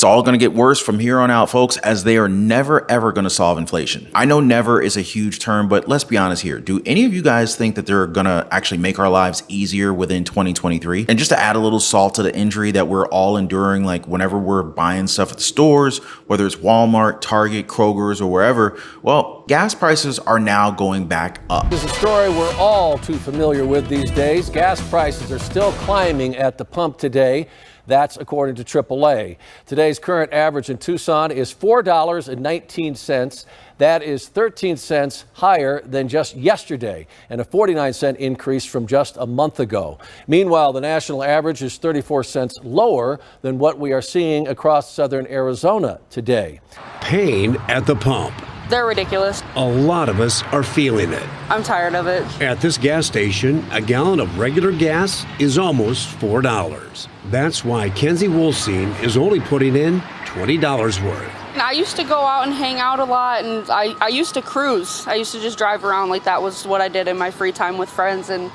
It's all going to get worse from here on out, folks, as they are never, ever going to solve inflation. I know never is a huge term, but let's be honest here. Do any of you guys think that they're going to actually make our lives easier within 2023? And just to add a little salt to the injury that we're all enduring, like whenever we're buying stuff at the stores, whether it's Walmart, Target, Kroger's, or wherever, well, gas prices are now going back up. This is a story we're all too familiar with these days. Gas prices are still climbing at the pump today. That's according to AAA. Today's current average in Tucson is $4.19. That is 13 cents higher than just yesterday and a 49-cent increase from just a month ago. Meanwhile, the national average is 34 cents lower than what we are seeing across southern Arizona today. Pain at the pump. They're ridiculous. A lot of us are feeling it. I'm tired of it. At this gas station, a gallon of regular gas is almost $4. That's why Kenzie Wolstein is only putting in $20 worth. I used to go out and hang out a lot, and I used to cruise. I used to just drive around, like that was what I did in my free time with friends, and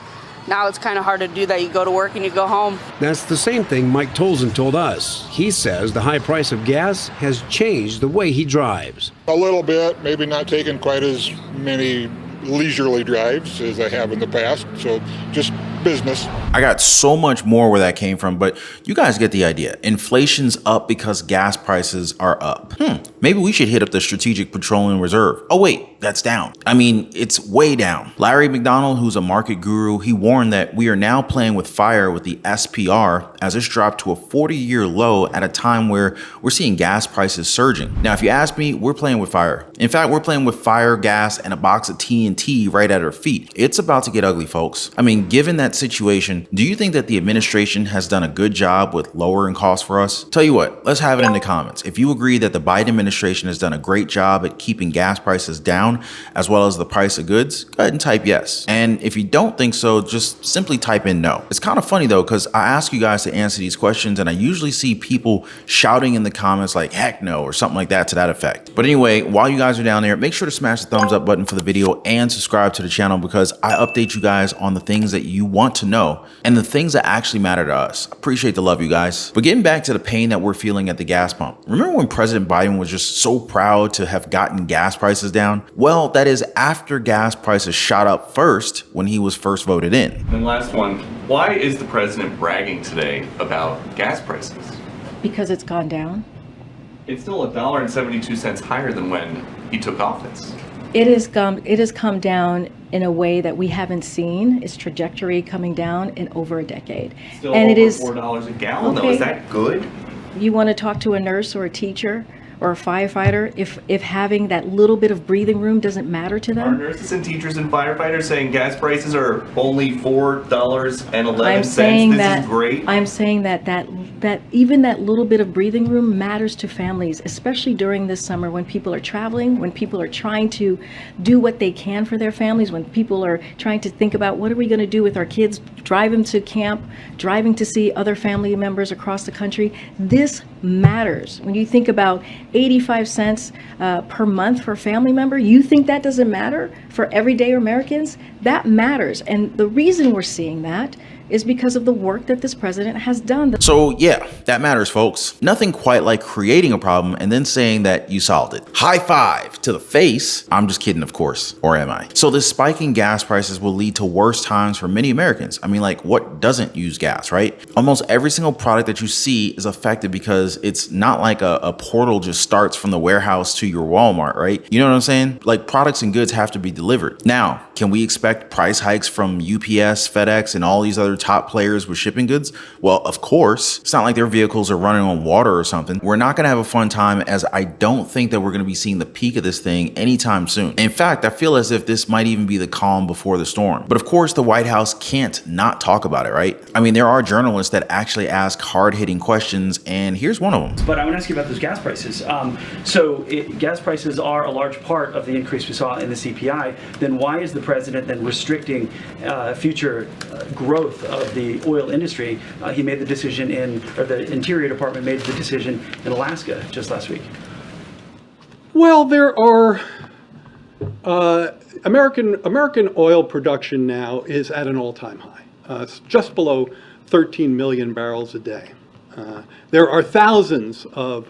now it's kind of hard to do that. You go to work and you go home. That's the same thing Mike Tolson told us. He says the high price of gas has changed the way he drives. A little bit, maybe not taking quite as many leisurely drives as I have in the past, so just business. I got so much more where that came from, but you guys get the idea. Inflation's up because gas prices are up. Maybe we should hit up the Strategic Petroleum Reserve. Oh wait, that's down. I mean, it's way down. Larry McDonald, who's a market guru, he warned that we are now playing with fire with the SPR as it's dropped to a 40-year low at a time where we're seeing gas prices surging. Now, if you ask me, we're playing with fire. In fact, we're playing with fire, gas, and a box of TNT right at our feet. It's about to get ugly, folks. I mean, given that situation, do you think that the administration has done a good job with lowering costs for us? Tell you what, let's have it in the comments. If you agree that the Biden administration has done a great job at keeping gas prices down, as well as the price of goods, go ahead and type yes. And if you don't think so, just simply type in no. It's kind of funny though, because I ask you guys to answer these questions and I usually see people shouting in the comments like heck no or something like that to that effect. But anyway, while you guys are down there, make sure to smash the thumbs up button for the video and subscribe to the channel, because I update you guys on the things that you want to know and the things that actually matter to us. Appreciate the love, you guys. But getting back to the pain that we're feeling at the gas pump. Remember when President Biden was just so proud to have gotten gas prices down? Well, that is after gas prices shot up first when he was first voted in. And last one, why is the president bragging today about gas prices? Because it's gone down. It's still $1.72 higher than when he took office. It has come down in a way that we haven't seen its trajectory coming down in over a decade. Still and over it is $4 a gallon, okay. Though. Is that good? You want to talk to a nurse or a teacher or a firefighter if having that little bit of breathing room doesn't matter to them? Are nurses and teachers and firefighters saying gas prices are only $4.11? I'm saying this that is great. I'm saying that even that little bit of breathing room matters to families, especially during this summer when people are traveling, when people are trying to do what they can for their families, when people are trying to think about what are we going to do with our kids, driving to camp, driving to see other family members across the country. This matters. When you think about 85 cents per month for a family member, you think that doesn't matter for everyday Americans? That matters. And the reason we're seeing that is because of the work that this president has done. So yeah, that matters, folks. Nothing quite like creating a problem and then saying that you solved it. High five to the face. I'm just kidding, of course. Or am I? So this spike in gas prices will lead to worse times for many Americans. I mean, like, what doesn't use gas, right? Almost every single product that you see is affected because it's not like a portal just starts from the warehouse to your Walmart, right? You know what I'm saying? Like, products and goods have to be delivered. Now, can we expect price hikes from UPS, FedEx, and all these other top players with shipping goods? Well, of course. It's not like their vehicles are running on water or something. We're not going to have a fun time, as I don't think that we're going to be seeing the peak of this thing anytime soon. In fact, I feel as if this might even be the calm before the storm. But of course, the White House can't not talk about it, right? I mean, there are journalists that actually ask hard-hitting questions, and here's one of them. But I want to ask you about those gas prices. Gas prices are a large part of the increase we saw in the CPI. Then why is the president then restricting future growth of the oil industry? He made the decision the Interior Department made the decision in Alaska just last week. Well, there are American oil production now is at an all-time high. It's just below 13 million barrels a day. There are thousands of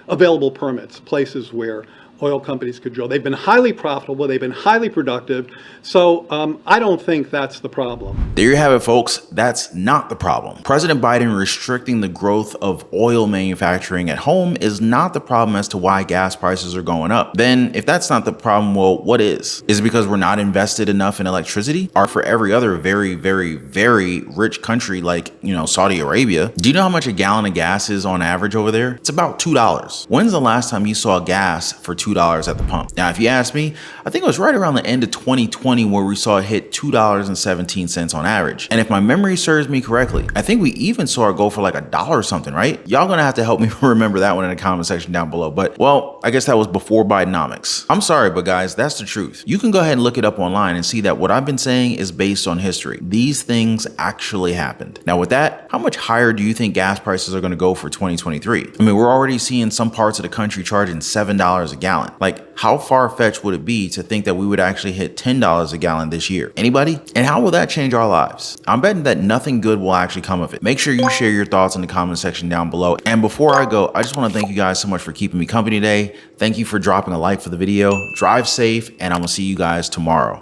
available permits, places where oil companies could drill. They've been highly profitable. They've been highly productive. So I don't think that's the problem. There you have it, folks. That's not the problem. President Biden restricting the growth of oil manufacturing at home is not the problem as to why gas prices are going up. Then if that's not the problem, well, what is? Is it because we're not invested enough in electricity? Or for every other very, very, very rich country like, Saudi Arabia, do you know how much a gallon of gas is on average over there? It's about $2. When's the last time you saw gas for $2 at the pump? Now, if you ask me, I think it was right around the end of 2020 where we saw it hit $2.17 on average. And if my memory serves me correctly, I think we even saw it go for like $1 or something, right? Y'all gonna have to help me remember that one in the comment section down below. But well, I guess that was before Bidenomics. I'm sorry, but guys, that's the truth. You can go ahead and look it up online and see that what I've been saying is based on history. These things actually happened. Now with that, how much higher do you think gas prices are gonna go for 2023? I mean, we're already seeing some parts of the country charging $7 a gallon. Like, how far-fetched would it be to think that we would actually hit $10 a gallon this year? Anybody? And how will that change our lives? I'm betting that nothing good will actually come of it. Make sure you share your thoughts in the comment section down below. And before I go, I just want to thank you guys so much for keeping me company today. Thank you for dropping a like for the video. Drive safe, and I'm gonna see you guys tomorrow.